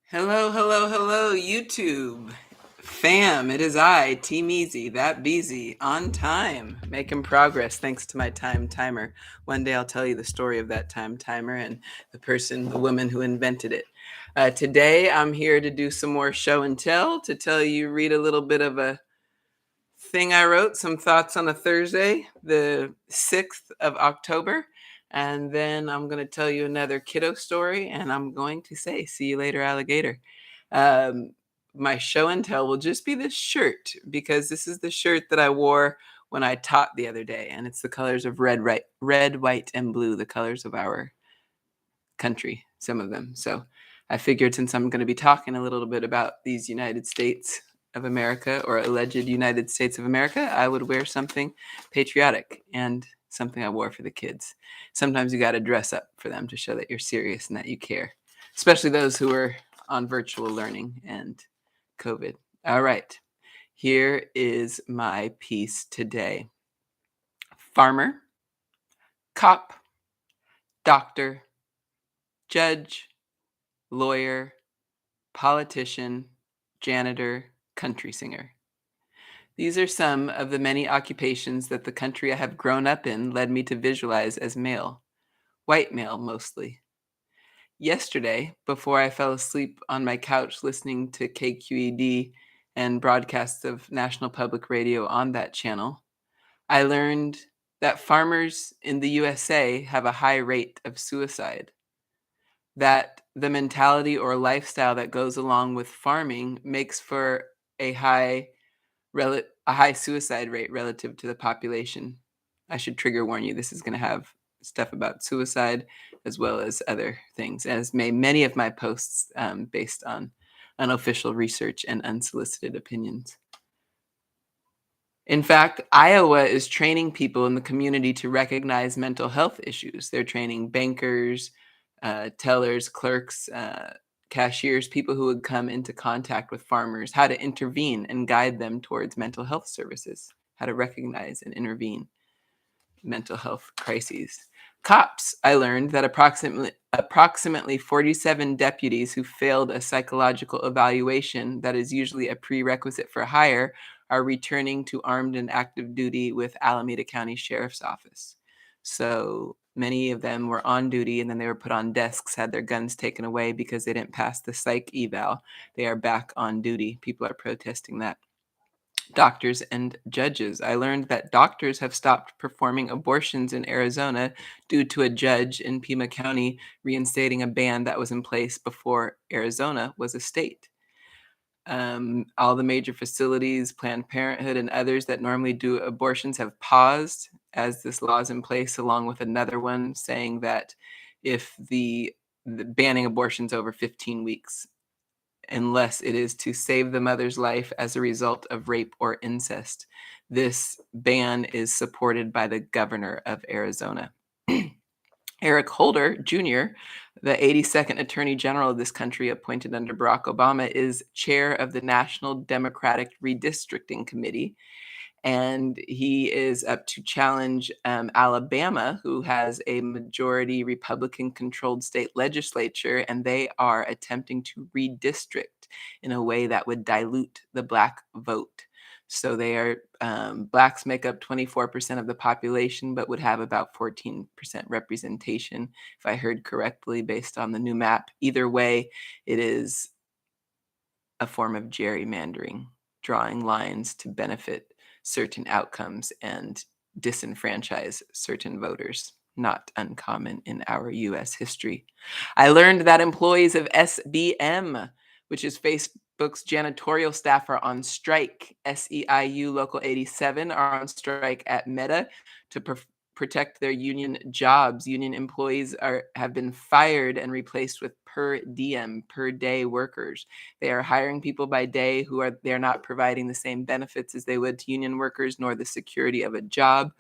Hello, hello, hello, YouTube fam. It is I, Team Easy, that Beezy, on time, making progress thanks to my time timer. One day I'll tell you the story of that time timer and the woman who invented it. Today I'm here to do some more show and tell, to tell you, read a little bit of a thing I wrote, some thoughts on a Thursday, the 6th of October. And then I'm going to tell you another kiddo story, and I'm going to say, see you later, alligator. Um, my show and tell will just be this shirt, because this is the shirt that I wore when I taught the other day, and it's the colors of red, white, and blue, the colors of our country, some of them. So I figured, since I'm going to be talking a little bit about these United States of America, or alleged United States of America, I would wear something patriotic and something I wore for the kids. Sometimes you got to dress up for them to show that you're serious and that you care, especially those who are on virtual learning and COVID. All right, here is my piece today. Farmer, cop, doctor, judge, lawyer, politician, janitor, country singer. These are some of the many occupations that the country I have grown up in led me to visualize as male. White male, mostly. Yesterday, before I fell asleep on my couch listening to KQED and broadcasts of National Public Radio on that channel, I learned that farmers in the USA have a high rate of suicide. That the mentality or lifestyle that goes along with farming makes for a high suicide rate relative to the population. I should trigger warn you, this is going to have stuff about suicide as well as other things, as may many of my posts, based on unofficial research and unsolicited opinions. In fact, Iowa is training people in the community to recognize mental health issues. They're training bankers, tellers, clerks, cashiers, people who would come into contact with farmers, how to intervene and guide them towards mental health services, how to recognize and intervene mental health crises. Cops, I learned that approximately 47 deputies who failed a psychological evaluation that is usually a prerequisite for hire are returning to armed and active duty with Alameda County Sheriff's Office. So many of them were on duty and then they were put on desks, had their guns taken away because they didn't pass the psych eval. They are back on duty. People are protesting that. Doctors and judges. I learned that doctors have stopped performing abortions in Arizona due to a judge in Pima County reinstating a ban that was in place before Arizona was a state. All the major facilities, Planned Parenthood, and others that normally do abortions have paused as this law is in place, along with another one saying that if the banning abortions over 15 weeks, unless it is to save the mother's life as a result of rape or incest. This ban is supported by the governor of Arizona. Eric Holder Jr., the 82nd Attorney General of this country, appointed under Barack Obama, is chair of the National Democratic Redistricting Committee. And he is up to challenge Alabama, who has a majority Republican-controlled state legislature, and they are attempting to redistrict in a way that would dilute the Black vote. So they are Blacks make up 24% of the population, but would have about 14% representation, if I heard correctly, based on the new map. Either way, it is a form of gerrymandering, drawing lines to benefit certain outcomes and disenfranchise certain voters. Not uncommon in our US history. I learned that employees of SBM, which is Facebook's janitorial staff, are on strike. SEIU Local 87 are on strike at Meta to protect their union jobs. Union employees have been fired and replaced with per diem, per day workers. They are hiring people by day they're not providing the same benefits as they would to union workers, nor the security of a job.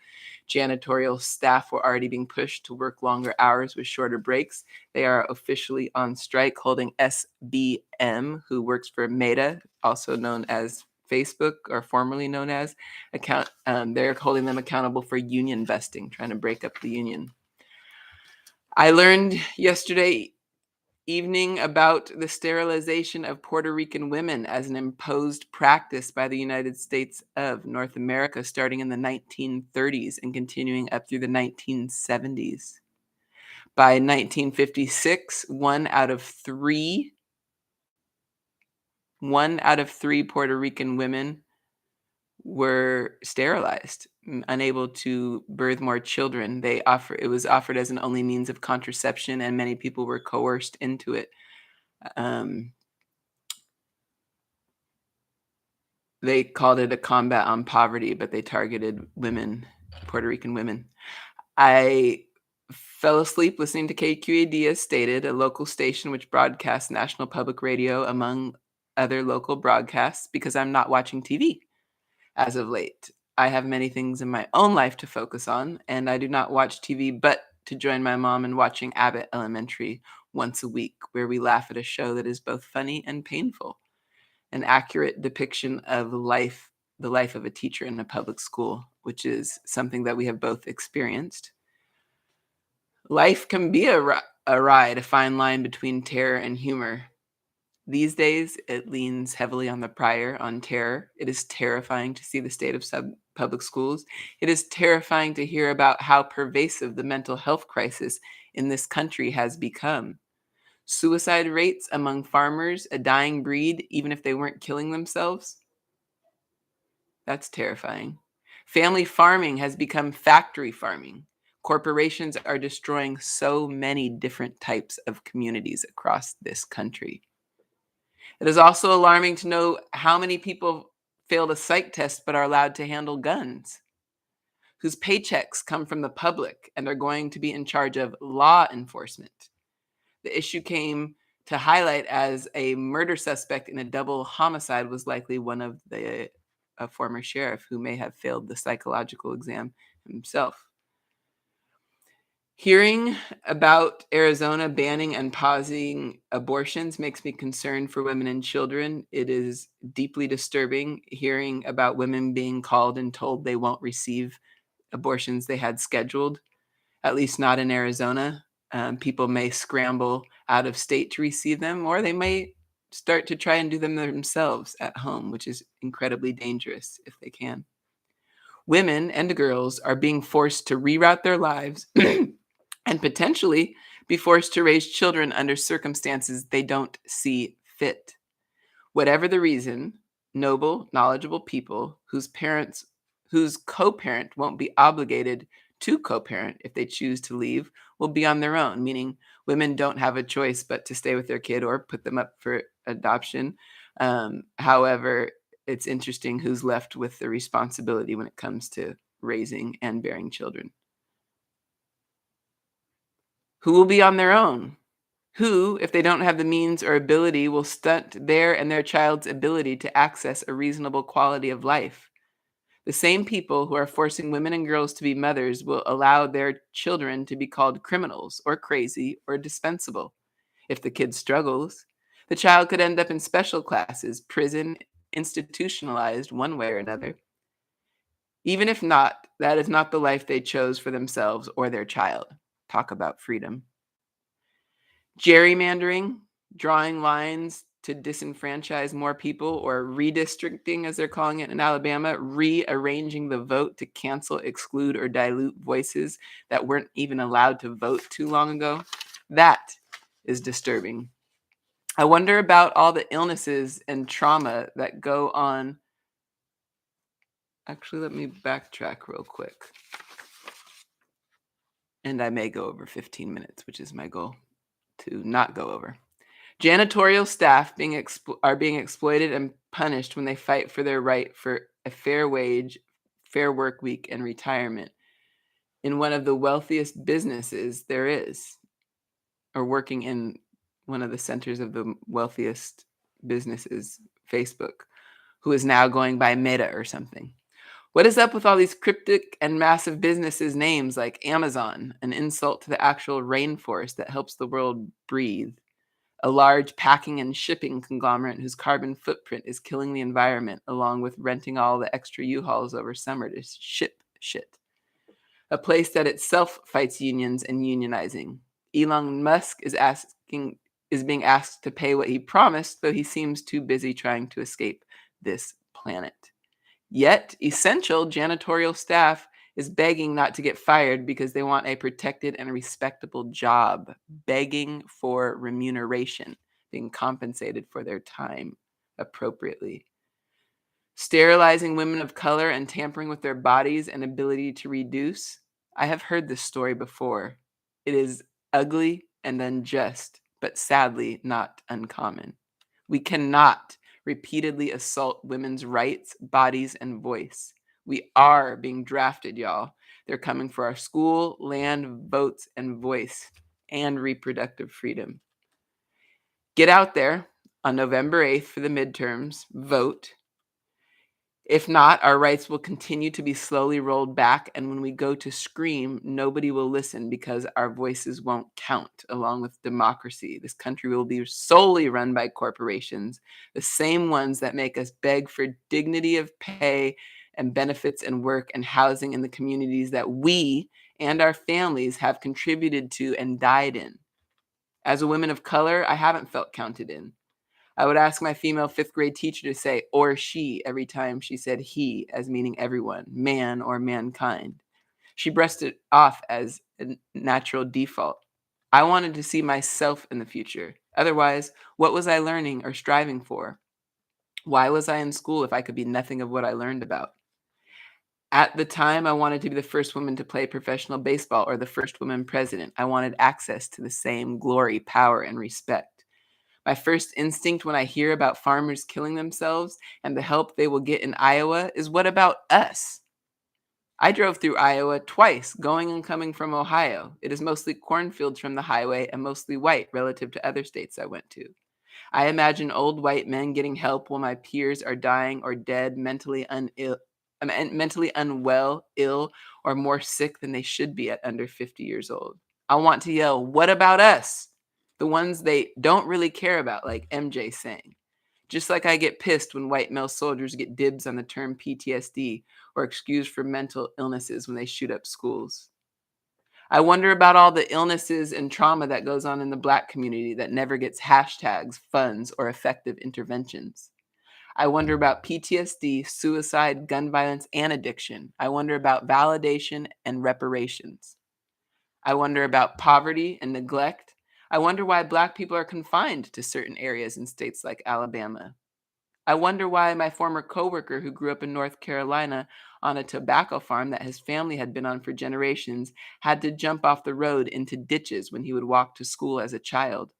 Janitorial staff were already being pushed to work longer hours with shorter breaks. They are officially on strike, holding SBM, who works for Meta, also known as Facebook, or formerly known as, they're holding them accountable for union busting, trying to break up the union. I learned yesterday evening about the sterilization of Puerto Rican women as an imposed practice by the United States of North America starting in the 1930s and continuing up through the 1970s. By 1956, one out of three Puerto Rican women were sterilized, unable to birth more children. It was offered as an only means of contraception, and many people were coerced into it. They called it a combat on poverty, but they targeted women, Puerto Rican women. I fell asleep listening to KQAD as stated, a local station which broadcasts National Public Radio among other local broadcasts, because I'm not watching TV as of late. I have many things in my own life to focus on, and I do not watch TV but to join my mom in watching Abbott Elementary once a week, where we laugh at a show that is both funny and painful. An accurate depiction of life, the life of a teacher in a public school, which is something that we have both experienced. Life can be a ride, a fine line between terror and humor. These days, it leans heavily on the prior, on terror. It is terrifying to see the state of public schools. It is terrifying to hear about how pervasive the mental health crisis in this country has become. Suicide rates among farmers, a dying breed, even if they weren't killing themselves. That's terrifying. Family farming has become factory farming. Corporations are destroying so many different types of communities across this country. It is also alarming to know how many people failed a psych test but are allowed to handle guns, whose paychecks come from the public and are going to be in charge of law enforcement. The issue came to highlight as a murder suspect in a double homicide was likely one of a former sheriff who may have failed the psychological exam himself. Hearing about Arizona banning and pausing abortions makes me concerned for women and children. It is deeply disturbing hearing about women being called and told they won't receive abortions they had scheduled, at least not in Arizona. People may scramble out of state to receive them, or they may start to try and do them themselves at home, which is incredibly dangerous if they can. Women and girls are being forced to reroute their lives and potentially be forced to raise children under circumstances they don't see fit. Whatever the reason, noble, knowledgeable people whose co-parent won't be obligated to co-parent if they choose to leave will be on their own, meaning women don't have a choice but to stay with their kid or put them up for adoption. However, it's interesting who's left with the responsibility when it comes to raising and bearing children. Who will be on their own? Who, if they don't have the means or ability, will stunt their and their child's ability to access a reasonable quality of life? The same people who are forcing women and girls to be mothers will allow their children to be called criminals or crazy or dispensable. If the kid struggles, the child could end up in special classes, prison, institutionalized one way or another. Even if not, that is not the life they chose for themselves or their child. Talk about freedom. Gerrymandering, drawing lines to disenfranchise more people, or redistricting, as they're calling it in Alabama, rearranging the vote to cancel, exclude, or dilute voices that weren't even allowed to vote too long ago. That is disturbing. I wonder about all the illnesses and trauma that go on. Actually, let me backtrack real quick. And I may go over 15 minutes, which is my goal to not go over. Janitorial staff are being exploited and punished when they fight for their right for a fair wage, fair work week, and retirement in one of the wealthiest businesses there is, or working in one of the centers of the wealthiest businesses, Facebook, who is now going by Meta or something. What is up with all these cryptic and massive businesses' names like Amazon, an insult to the actual rainforest that helps the world breathe? A large packing and shipping conglomerate whose carbon footprint is killing the environment, along with renting all the extra U-Hauls over summer to ship shit. A place that itself fights unions and unionizing. Elon Musk is asking is being asked to pay what he promised, though he seems too busy trying to escape this planet. Yet, essential janitorial staff is begging not to get fired because they want a protected and respectable job, begging for remuneration, being compensated for their time appropriately. Sterilizing women of color and tampering with their bodies and ability to reduce. I have heard this story before. It is ugly and unjust, but sadly not uncommon. We cannot repeatedly assault women's rights, bodies, and voice. We are being drafted, y'all. They're coming for our school, land, votes, and voice, and reproductive freedom. Get out there on November 8th for the midterms, vote. If not, our rights will continue to be slowly rolled back, and when we go to scream, nobody will listen because our voices won't count, along with democracy. This country will be solely run by corporations, the same ones that make us beg for dignity of pay and benefits and work and housing in the communities that we and our families have contributed to and died in. As a woman of color, I haven't felt counted in. I would ask my female fifth grade teacher to say or she every time she said he, as meaning everyone, man or mankind. She brushed it off as a natural default. I wanted to see myself in the future. Otherwise, what was I learning or striving for? Why was I in school if I could be nothing of what I learned about? At the time, I wanted to be the first woman to play professional baseball or the first woman president. I wanted access to the same glory, power, and respect. My first instinct when I hear about farmers killing themselves and the help they will get in Iowa is, what about us? I drove through Iowa twice, going and coming from Ohio. It is mostly cornfields from the highway and mostly white relative to other states I went to. I imagine old white men getting help while my peers are dying or dead, mentally unwell, ill, or more sick than they should be at under 50 years old. I want to yell, what about us? The ones they don't really care about, like MJ saying. Just like I get pissed when white male soldiers get dibs on the term PTSD or excused for mental illnesses when they shoot up schools. I wonder about all the illnesses and trauma that goes on in the Black community that never gets hashtags, funds, or effective interventions. I wonder about PTSD, suicide, gun violence, and addiction. I wonder about validation and reparations. I wonder about poverty and neglect. I wonder why Black people are confined to certain areas in states like Alabama. I wonder why my former coworker who grew up in North Carolina on a tobacco farm that his family had been on for generations had to jump off the road into ditches when he would walk to school as a child.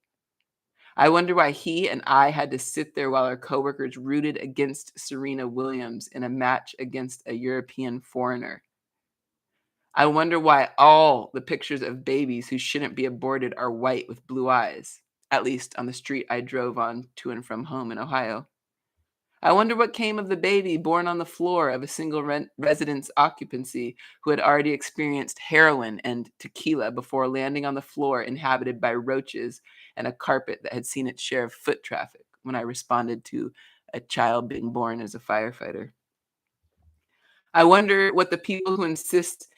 I wonder why he and I had to sit there while our coworkers rooted against Serena Williams in a match against a European foreigner. I wonder why all the pictures of babies who shouldn't be aborted are white with blue eyes, at least on the street I drove on to and from home in Ohio. I wonder what came of the baby born on the floor of a single residence occupancy who had already experienced heroin and tequila before landing on the floor inhabited by roaches and a carpet that had seen its share of foot traffic when I responded to a child being born as a firefighter. I wonder what the people who insist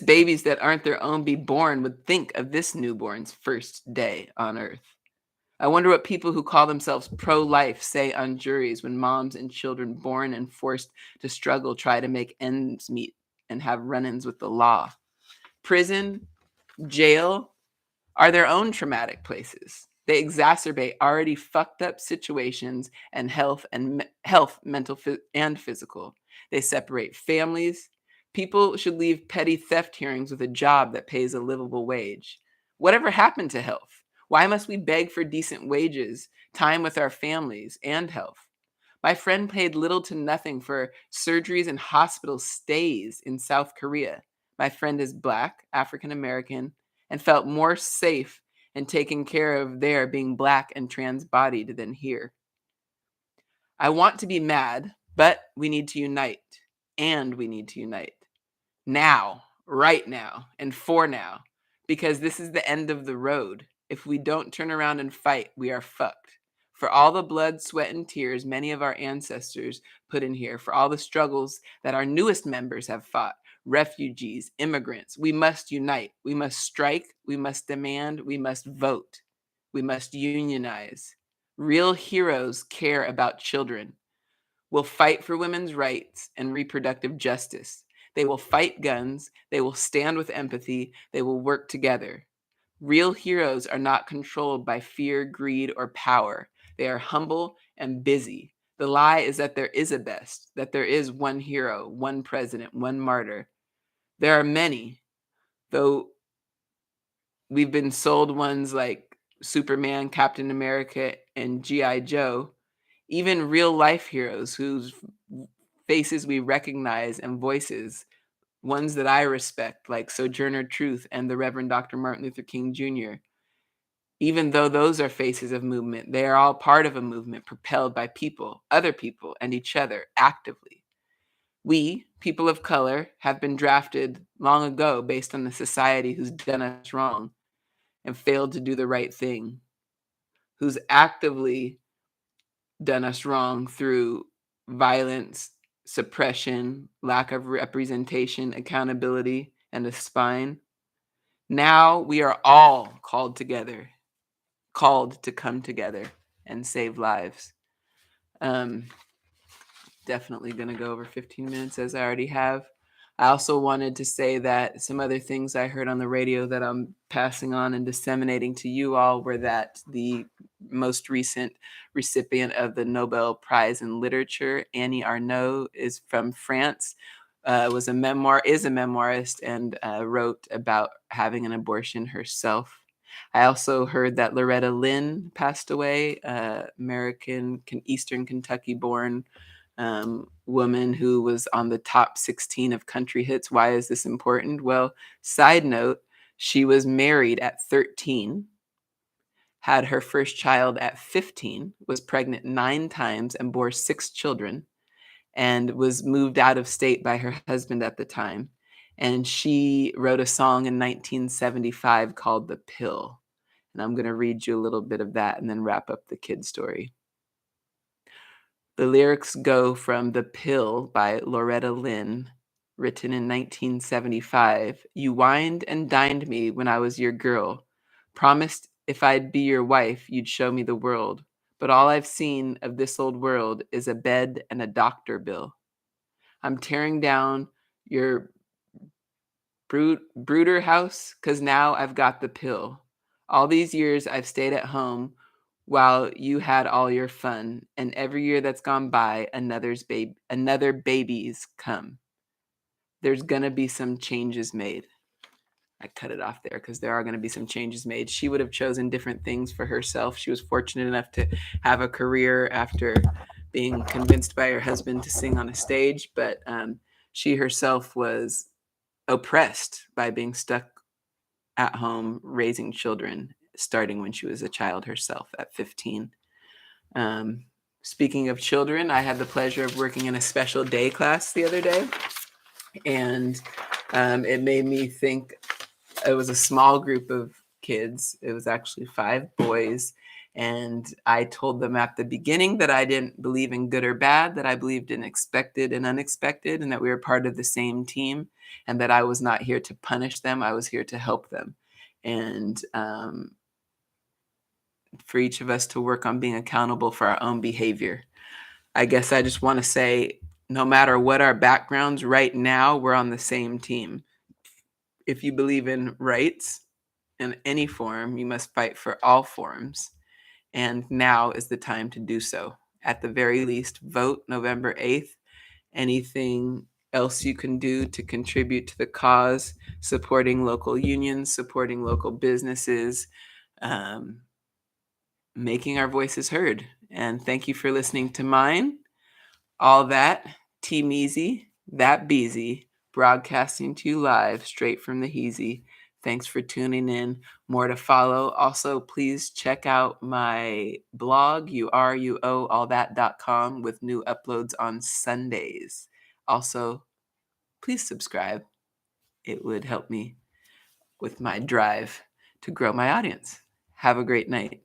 babies that aren't their own be born would think of this newborn's first day on earth. I wonder what people who call themselves pro-life say on juries when moms and children born and forced to struggle try to make ends meet and have run-ins with the law. Prison, jail are their own traumatic places. They exacerbate already fucked up situations and health, mental and physical. They separate families. People should leave petty theft hearings with a job that pays a livable wage. Whatever happened to health? Why must we beg for decent wages, time with our families, and health? My friend paid little to nothing for surgeries and hospital stays in South Korea. My friend is Black, African American, and felt more safe and taken care of there being Black and trans-bodied than here. I want to be mad, but we need to unite. And we need to unite. Now, right now, and for now. Because this is the end of the road. If we don't turn around and fight, we are fucked. For all the blood, sweat, and tears many of our ancestors put in here, for all the struggles that our newest members have fought, refugees, immigrants. We must unite. We must strike. We must demand. We must vote. We must unionize. Real heroes care about children, will fight for women's rights and reproductive justice. They will fight guns. They will stand with empathy. They will work together. Real heroes are not controlled by fear, greed, or power. They are humble and busy. The lie is that there is a best, that there is one hero, one president, one martyr. There are many, though we've been sold ones like Superman, Captain America, and G.I. Joe, even real life heroes whose faces we recognize and voices, ones that I respect, like Sojourner Truth and the Reverend Dr. Martin Luther King Jr. Even though those are faces of movement, they are all part of a movement propelled by people, other people, and each other actively. We, people of color, have been drafted long ago based on the society who's done us wrong and failed to do the right thing, who's actively done us wrong through violence, suppression, lack of representation, accountability, and a spine. Now we are all called together, called to come together and save lives. Um, Definitely going to go over 15 minutes as I already have. I also wanted to say that some other things I heard on the radio that I'm passing on and disseminating to you all were that the most recent recipient of the Nobel Prize in Literature, Annie Ernaux, is from France. Is a memoirist, and wrote about having an abortion herself. I also heard that Loretta Lynn passed away, American, Eastern Kentucky born woman who was on the top 16 of country hits. Why is this important? Well, side note, she was married at 13, had her first child at 15, was pregnant 9 times and bore 6 children, and was moved out of state by her husband at the time. And she wrote a song in 1975 called The Pill. And I'm going to read you a little bit of that and then wrap up the kid story. The lyrics go from The Pill by Loretta Lynn, written in 1975. You wined and dined me when I was your girl. Promised if I'd be your wife, you'd show me the world. But all I've seen of this old world is a bed and a doctor bill. I'm tearing down your brooder house because now I've got the pill. All these years I've stayed at home while you had all your fun, and every year that's gone by, another baby's come. There's gonna be some changes made. I cut it off there because there are going to be some changes made. She would have chosen different things for herself. She was fortunate enough to have a career after being convinced by her husband to sing on a stage, but she herself was oppressed by being stuck at home raising children, starting when she was a child herself at 15. Speaking of children, I had the pleasure of working in a special day class the other day, and it made me think. It was a small group of kids. It was actually 5 boys. And I told them at the beginning that I didn't believe in good or bad, that I believed in expected and unexpected, and that we were part of the same team, and that I was not here to punish them. I was here to help them. And for each of us to work on being accountable for our own behavior. I guess I just want to say, no matter what our backgrounds, right now, we're on the same team. If you believe in rights in any form, you must fight for all forms. And now is the time to do so. At the very least, vote November 8th. Anything else you can do to contribute to the cause, supporting local unions, supporting local businesses, making our voices heard. And thank you for listening to mine. All that, Team Easy, that Beezy, broadcasting to you live straight from the Heezy. Thanks for tuning in. More to follow. Also, please check out my blog, youareyoallthat.com, with new uploads on Sundays. Also, please subscribe. It would help me with my drive to grow my audience. Have a great night.